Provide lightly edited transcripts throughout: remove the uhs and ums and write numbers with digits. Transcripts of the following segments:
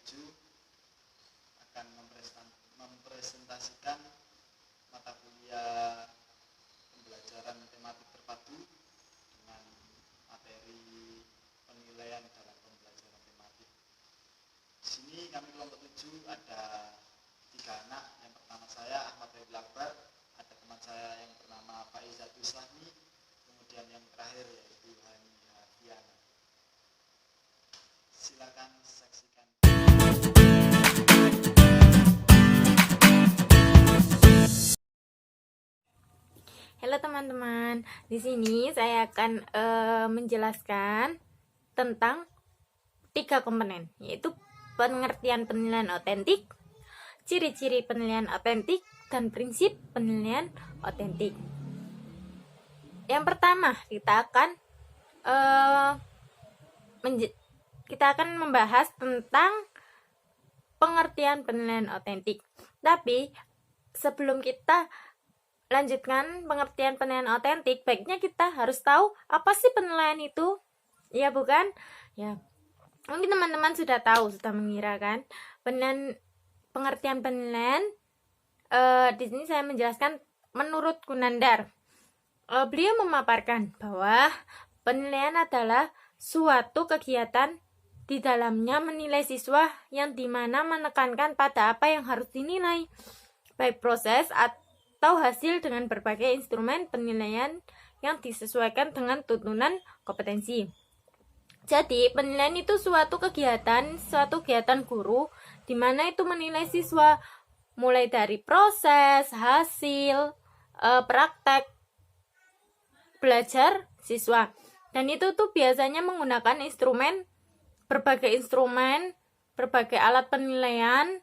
7 akan mempresentasikan mata kuliah pembelajaran tematik terpadu dengan materi penilaian dalam pembelajaran tematik. Di sini kami kelompok 7 ada 3 anak. Yang pertama saya Ahmad Febri Akbar, ada teman saya yang bernama Faizatul Islami, kemudian yang terakhir yaitu Hani Hafiana. Silakan saksikan. Halo teman-teman, di sini saya akan menjelaskan tentang 3 komponen, yaitu pengertian penilaian otentik, ciri-ciri penilaian otentik, dan prinsip penilaian otentik. Yang pertama, kita akan membahas tentang pengertian penilaian otentik. Tapi sebelum kita lanjutkan pengertian penilaian otentik, baiknya kita harus tahu apa sih penilaian itu, ya bukan? Ya, mungkin teman-teman sudah tahu, sudah mengira kan? Pengertian penilaian. Di sini saya menjelaskan menurut Gunandar. Beliau memaparkan bahwa penilaian adalah suatu kegiatan di dalamnya menilai siswa yang dimana menekankan pada apa yang harus dinilai, baik proses atau hasil dengan berbagai instrumen penilaian yang disesuaikan dengan tuntunan kompetensi. Jadi, penilaian itu suatu kegiatan guru di mana itu menilai siswa mulai dari proses, hasil, praktek belajar siswa. Dan itu tuh biasanya menggunakan berbagai alat penilaian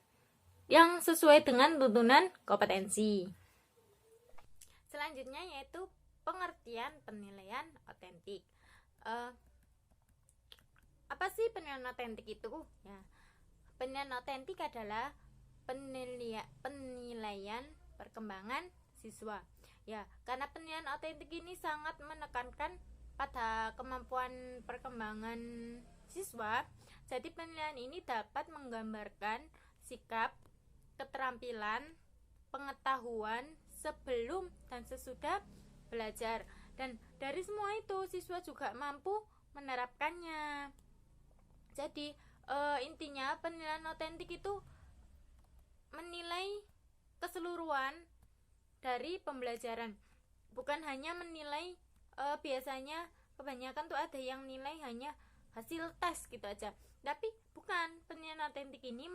yang sesuai dengan tuntunan kompetensi. Selanjutnya yaitu pengertian penilaian otentik. Apa sih penilaian otentik itu? Ya, penilaian otentik adalah penilaian perkembangan siswa. Ya, karena penilaian otentik ini sangat menekankan pada kemampuan perkembangan siswa, jadi penilaian ini dapat menggambarkan sikap, keterampilan, pengetahuan sebelum dan sesudah belajar, dan dari semua itu siswa juga mampu menerapkannya. Jadi intinya penilaian otentik itu menilai keseluruhan dari pembelajaran, bukan hanya menilai biasanya kebanyakan tuh ada yang nilai hanya hasil tes gitu aja, tapi bukan. Penilaian otentik ini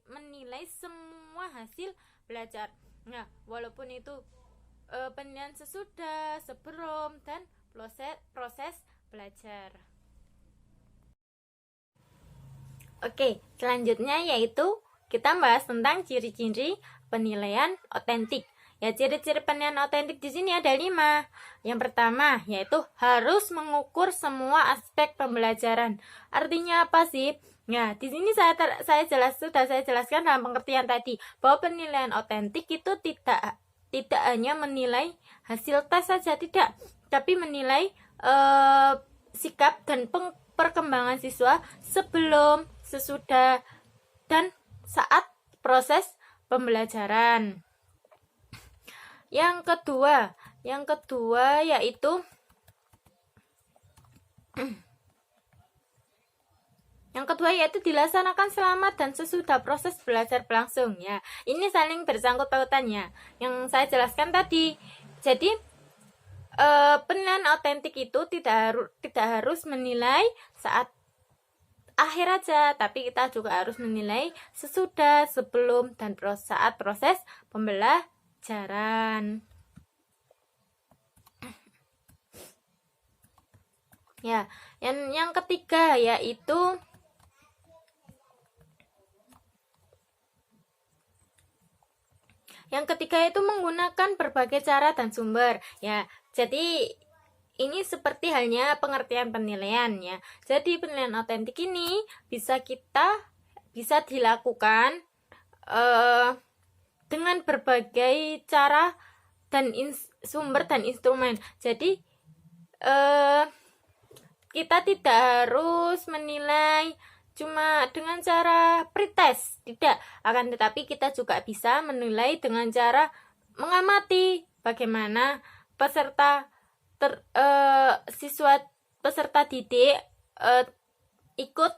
menilai semua hasil belajar. Nah, walaupun itu penilaian sesudah, sebelum, dan proses belajar. Oke, selanjutnya yaitu kita bahas tentang ciri-ciri penilaian otentik. Ya, ciri-ciri penilaian otentik di sini ada 5. Yang pertama yaitu harus mengukur semua aspek pembelajaran. Artinya apa sih? Ya, di sini sudah saya jelaskan dalam pengertian tadi bahwa penilaian otentik itu tidak hanya menilai hasil tes saja, tidak, tapi menilai sikap dan perkembangan siswa sebelum, sesudah, dan saat proses pembelajaran. Yang kedua yaitu dilaksanakan selama dan sesudah proses belajar berlangsung. Ya, ini saling bersangkut pautannya yang saya jelaskan tadi. Jadi penilaian otentik itu tidak harus menilai saat akhir aja, tapi kita juga harus menilai sesudah, sebelum, dan saat proses pembelajaran. Ya, yang ketiga yaitu menggunakan berbagai cara dan sumber. Ya, jadi ini seperti halnya pengertian penilaian ya. Jadi penilaian otentik ini bisa dilakukan dengan berbagai cara dan sumber dan instrumen. Jadi kita tidak harus menilai cuma dengan cara pretest, tidak, akan tetapi kita juga bisa menilai dengan cara mengamati bagaimana siswa peserta didik ikut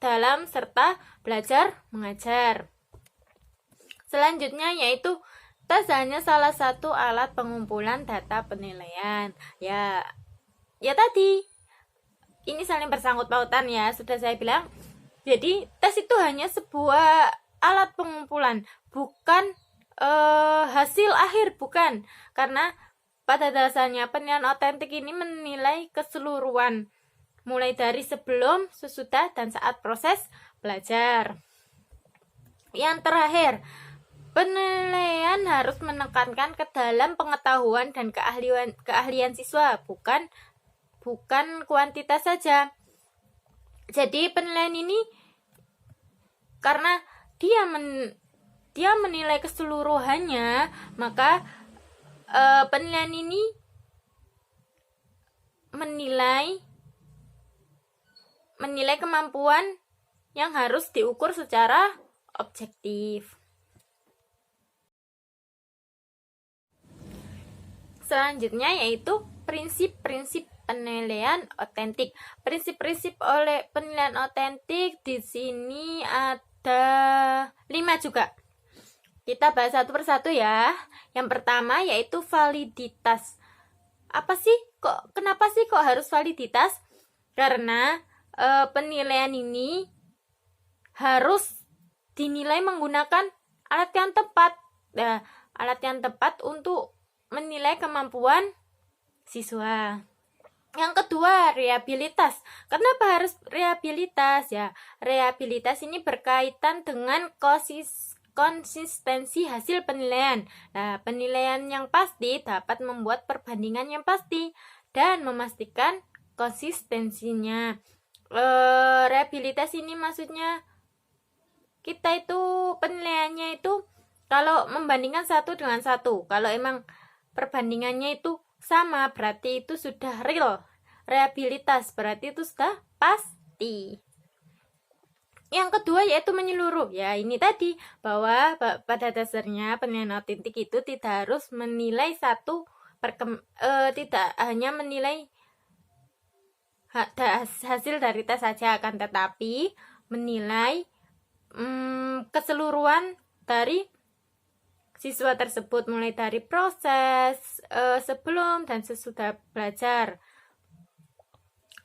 dalam serta belajar mengajar. Selanjutnya yaitu tes hanya salah satu alat pengumpulan data penilaian. Ya tadi ini saling bersangkut pautan ya, sudah saya bilang. Jadi tes itu hanya sebuah alat pengumpulan, bukan hasil akhir, bukan. Karena pada dasarnya penilaian otentik ini menilai keseluruhan, mulai dari sebelum, sesudah, dan saat proses belajar. Yang terakhir, penilaian harus menekankan ke dalam pengetahuan dan keahlian siswa, bukan kuantitas saja. Jadi penilaian ini karena dia menilai keseluruhannya, maka penilaian ini menilai kemampuan yang harus diukur secara objektif. Selanjutnya yaitu prinsip-prinsip penilaian otentik. Prinsip-prinsip oleh penilaian otentik di sini ada 5 juga. Kita bahas satu persatu ya. Yang pertama yaitu validitas. Kenapa sih kok harus validitas? Karena penilaian ini harus dinilai menggunakan alat yang tepat. Nah, alat yang tepat untuk menilai kemampuan siswa. Yang kedua, reliabilitas. Kenapa harus reliabilitas? Ya, reliabilitas ini berkaitan dengan konsistensi hasil penilaian. Nah, penilaian yang pasti dapat membuat perbandingan yang pasti dan memastikan konsistensinya. Reliabilitas ini maksudnya kita itu penilaiannya itu kalau membandingkan satu dengan satu, kalau emang perbandingannya itu sama, berarti itu sudah real. Reliabilitas berarti itu sudah pasti. Yang kedua yaitu menyeluruh. Ya, ini tadi bahwa pada dasarnya penilaian otentik itu tidak harus menilai tidak hanya menilai hasil dari tes saja, akan tetapi menilai keseluruhan dari siswa tersebut, mulai dari proses sebelum dan sesudah belajar.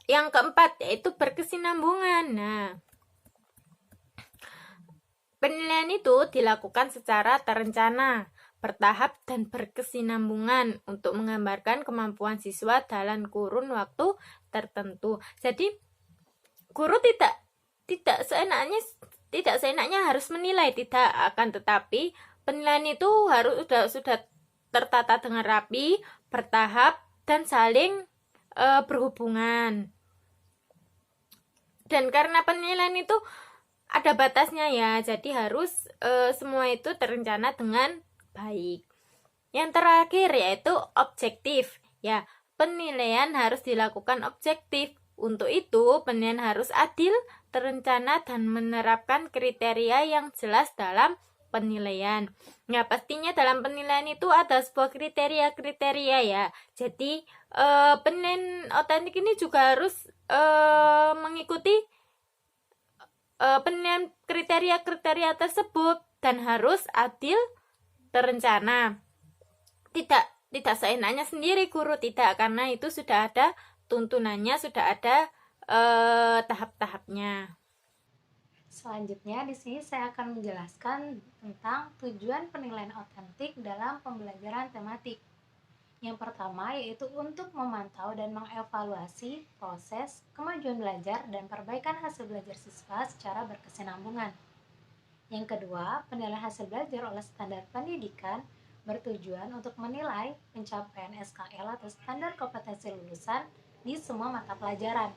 Yang keempat yaitu berkesinambungan. Nah, penilaian itu dilakukan secara terencana, bertahap, dan berkesinambungan untuk menggambarkan kemampuan siswa dalam kurun waktu tertentu. Jadi guru tidak seenaknya harus menilai, tidak, akan tetapi penilaian itu sudah tertata dengan rapi, bertahap, dan saling berhubungan. Dan karena penilaian itu ada batasnya ya, jadi harus semua itu terencana dengan baik. Yang terakhir yaitu objektif. Ya, penilaian harus dilakukan objektif. Untuk itu, penilaian harus adil, terencana, dan menerapkan kriteria yang jelas dalam penilaian. Ya, pastinya dalam penilaian itu ada sebuah kriteria ya. Jadi, penilaian otentik ini juga harus mengikuti penilaian kriteria tersebut dan harus adil, terencana. Tidak seenaknya sendiri guru, tidak, karena itu sudah ada tuntunannya, sudah ada tahap-tahapnya. Selanjutnya di sini saya akan menjelaskan tentang tujuan penilaian otentik dalam pembelajaran tematik. Yang pertama yaitu untuk memantau dan mengevaluasi proses kemajuan belajar dan perbaikan hasil belajar siswa secara berkesinambungan. Yang kedua, penilaian hasil belajar oleh standar pendidikan bertujuan untuk menilai pencapaian SKL atau standar kompetensi lulusan di semua mata pelajaran.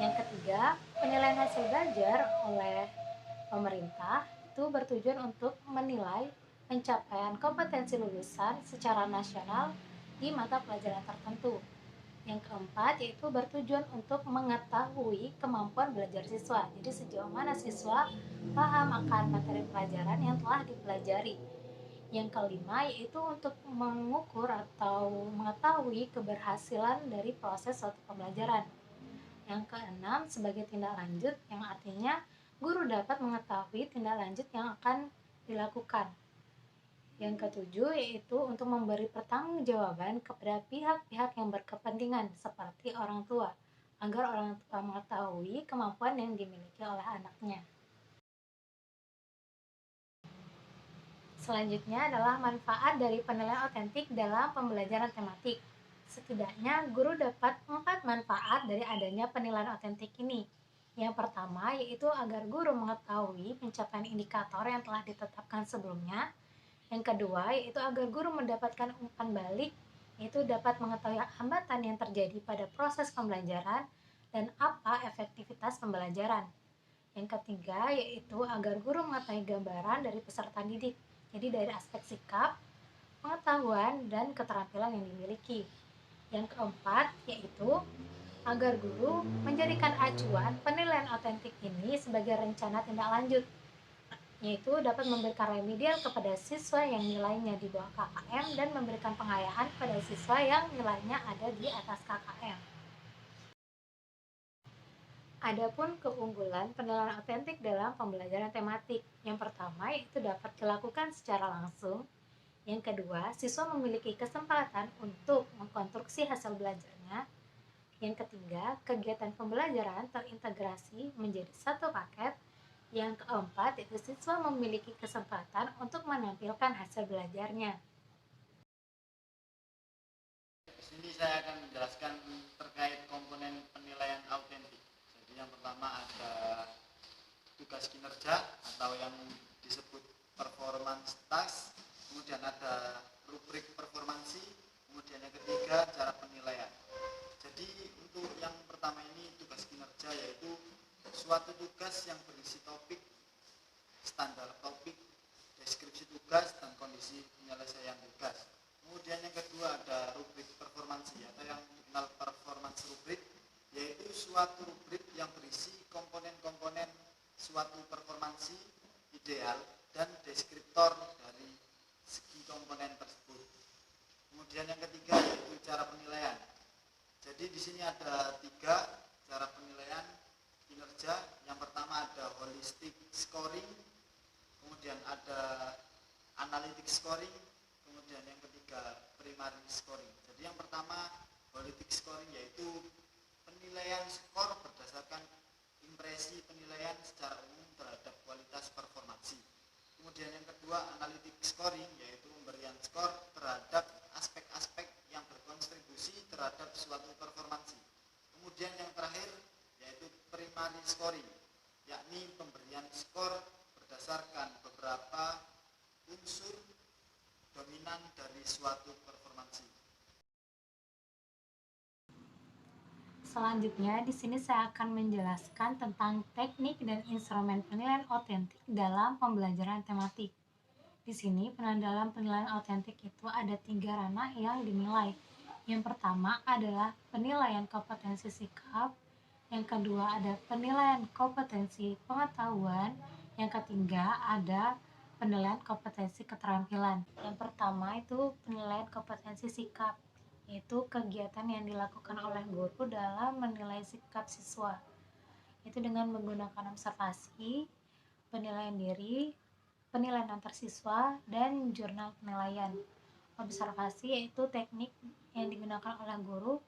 Yang ketiga, penilaian hasil belajar oleh pemerintah itu bertujuan untuk menilai pencapaian kompetensi lulusan secara nasional di mata pelajaran tertentu. Yang keempat yaitu bertujuan untuk mengetahui kemampuan belajar siswa. Jadi sejauh mana siswa paham akan materi pelajaran yang telah dipelajari. Yang kelima yaitu untuk mengukur atau mengetahui keberhasilan dari proses suatu pembelajaran. Yang keenam sebagai tindak lanjut, yang artinya guru dapat mengetahui tindak lanjut yang akan dilakukan. Yang ketujuh yaitu untuk memberi pertanggungjawaban kepada pihak-pihak yang berkepentingan seperti orang tua, agar orang tua mengetahui kemampuan yang dimiliki oleh anaknya. Selanjutnya adalah manfaat dari penilaian otentik dalam pembelajaran tematik. Setidaknya guru dapat 4 manfaat dari adanya penilaian otentik ini. Yang pertama yaitu agar guru mengetahui pencapaian indikator yang telah ditetapkan sebelumnya. Yang kedua yaitu agar guru mendapatkan umpan balik, yaitu dapat mengetahui hambatan yang terjadi pada proses pembelajaran dan apa efektivitas pembelajaran. Yang ketiga yaitu agar guru mengetahui gambaran dari peserta didik, jadi dari aspek sikap, pengetahuan, dan keterampilan yang dimiliki. Yang keempat yaitu agar guru menjadikan acuan penilaian otentik ini sebagai rencana tindak lanjut, yaitu dapat memberikan remedial kepada siswa yang nilainya di bawah KKM dan memberikan pengayaan pada siswa yang nilainya ada di atas KKM. Adapun keunggulan penilaian otentik dalam pembelajaran tematik, yang pertama yaitu dapat dilakukan secara langsung. Yang kedua, siswa memiliki kesempatan untuk mengkonstruksi hasil belajarnya. Yang ketiga, kegiatan pembelajaran terintegrasi menjadi satu paket. Yang keempat, yaitu siswa memiliki kesempatan untuk menampilkan hasil belajarnya. Di sini saya akan menjelaskan terkait komponen penilaian autentik. Jadi yang pertama ada tugas kinerja atau yang disebut performance task, kemudian ada rubrik performansi, kemudian yang ketiga cara penilaian. Jadi untuk yang pertama ini tugas kinerja, yaitu suatu tugas yang berisi topik, standar topik, deskripsi tugas, dan kondisi penyelesaian tugas. Kemudian yang kedua ada rubrik performansi atau yang dikenal performance rubrik, yaitu suatu rubrik yang berisi komponen-komponen suatu performansi ideal dan deskriptor dari segi komponen tersebut. Kemudian yang ketiga yaitu cara penilaian. Jadi di sini ada 3 cara penilaian kinerja. Yang pertama ada holistic scoring, kemudian ada analytic scoring, kemudian yang ketiga primary scoring. Jadi yang pertama holistic scoring yaitu penilaian skor berdasarkan impresi penilaian secara umum terhadap kualitas performansi. Kemudian yang kedua analytic scoring yaitu pemberian skor terhadap aspek-aspek yang berkontribusi terhadap suatu performansi. Kemudian yang terakhir yaitu primary scoring, yakni pemberian skor berdasarkan beberapa unsur dominan dari suatu performansi. Selanjutnya, di sini saya akan menjelaskan tentang teknik dan instrumen penilaian otentik dalam pembelajaran tematik. Di sini, dalam penilaian otentik itu ada 3 ranah yang dinilai. Yang pertama adalah penilaian kompetensi sikap, yang kedua ada penilaian kompetensi pengetahuan, yang ketiga ada penilaian kompetensi keterampilan. Yang pertama itu penilaian kompetensi sikap, yaitu kegiatan yang dilakukan oleh guru dalam menilai sikap siswa. Itu dengan menggunakan observasi, penilaian diri, penilaian antar siswa, dan jurnal penilaian. Observasi yaitu teknik yang digunakan oleh guru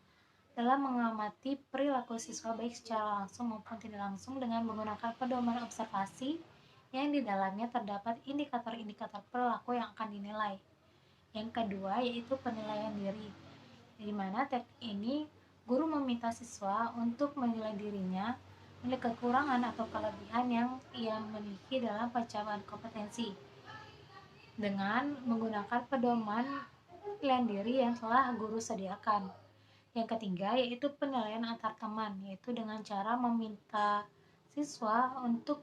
dalam mengamati perilaku siswa baik secara langsung maupun tidak langsung dengan menggunakan pedoman observasi yang di dalamnya terdapat indikator-indikator perilaku yang akan dinilai. Yang kedua yaitu penilaian diri, di mana teknik ini guru meminta siswa untuk menilai dirinya, menilai kekurangan atau kelebihan yang ia miliki dalam pencapaian kompetensi dengan menggunakan pedoman penilaian diri yang telah guru sediakan. Yang ketiga yaitu penilaian antar teman, yaitu dengan cara meminta siswa untuk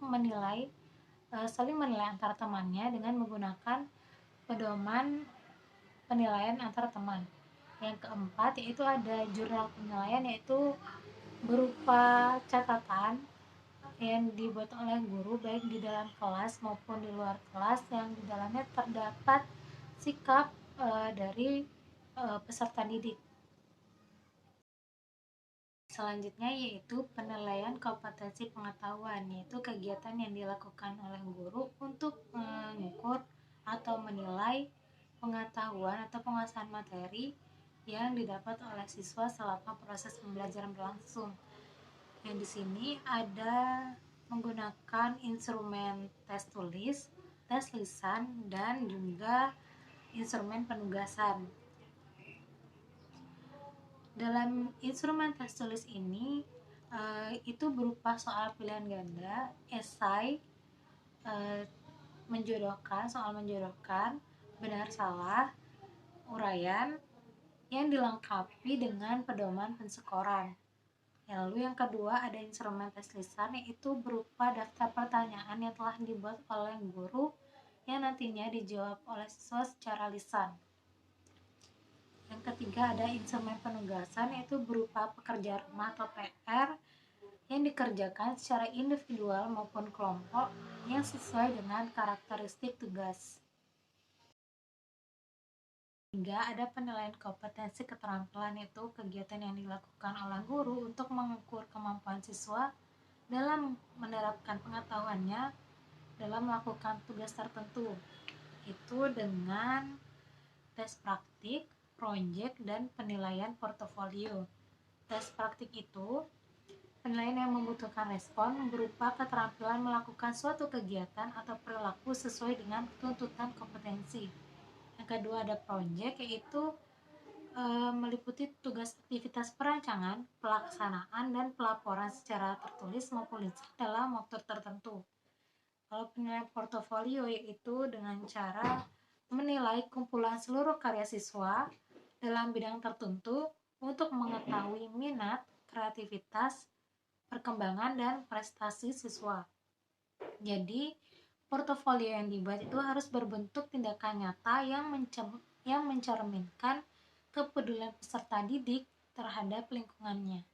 saling menilai antar temannya dengan menggunakan pedoman penilaian antar teman. Yang keempat yaitu ada jurnal penilaian, yaitu berupa catatan yang dibuat oleh guru baik di dalam kelas maupun di luar kelas, yang di dalamnya terdapat sikap dari peserta didik. Selanjutnya yaitu penilaian kompetensi pengetahuan, yaitu kegiatan yang dilakukan oleh guru untuk mengukur atau menilai pengetahuan atau penguasaan materi yang didapat oleh siswa selama proses pembelajaran berlangsung. Yang di sini ada menggunakan instrumen tes tulis, tes lisan, dan juga instrumen penugasan. Dalam instrumen tes tulis ini itu berupa soal pilihan ganda, esai, soal menjodohkan, benar salah, uraian yang dilengkapi dengan pedoman penskoran. Lalu yang kedua ada instrumen tes lisan, yaitu berupa daftar pertanyaan yang telah dibuat oleh guru yang nantinya dijawab oleh siswa secara lisan. Yang ketiga ada instrumen penugasan, yaitu berupa pekerjaan rumah atau PR yang dikerjakan secara individual maupun kelompok yang sesuai dengan karakteristik tugas. Hingga ada penilaian kompetensi keterampilan, yaitu kegiatan yang dilakukan oleh guru untuk mengukur kemampuan siswa dalam menerapkan pengetahuannya dalam melakukan tugas tertentu, itu dengan tes praktik, proyek, dan penilaian portofolio. Tes praktik itu penilaian yang membutuhkan respon berupa keterampilan melakukan suatu kegiatan atau perilaku sesuai dengan tuntutan kompetensi. Yang kedua ada proyek, yaitu meliputi tugas aktivitas perancangan, pelaksanaan, dan pelaporan secara tertulis maupun lisan dalam waktu tertentu. Kalau penilaian portofolio yaitu dengan cara menilai kumpulan seluruh karya siswa dalam bidang tertentu untuk mengetahui minat, kreativitas, perkembangan, dan prestasi siswa. Jadi, portofolio yang dibuat itu harus berbentuk tindakan nyata yang mencerminkan kepedulian peserta didik terhadap lingkungannya.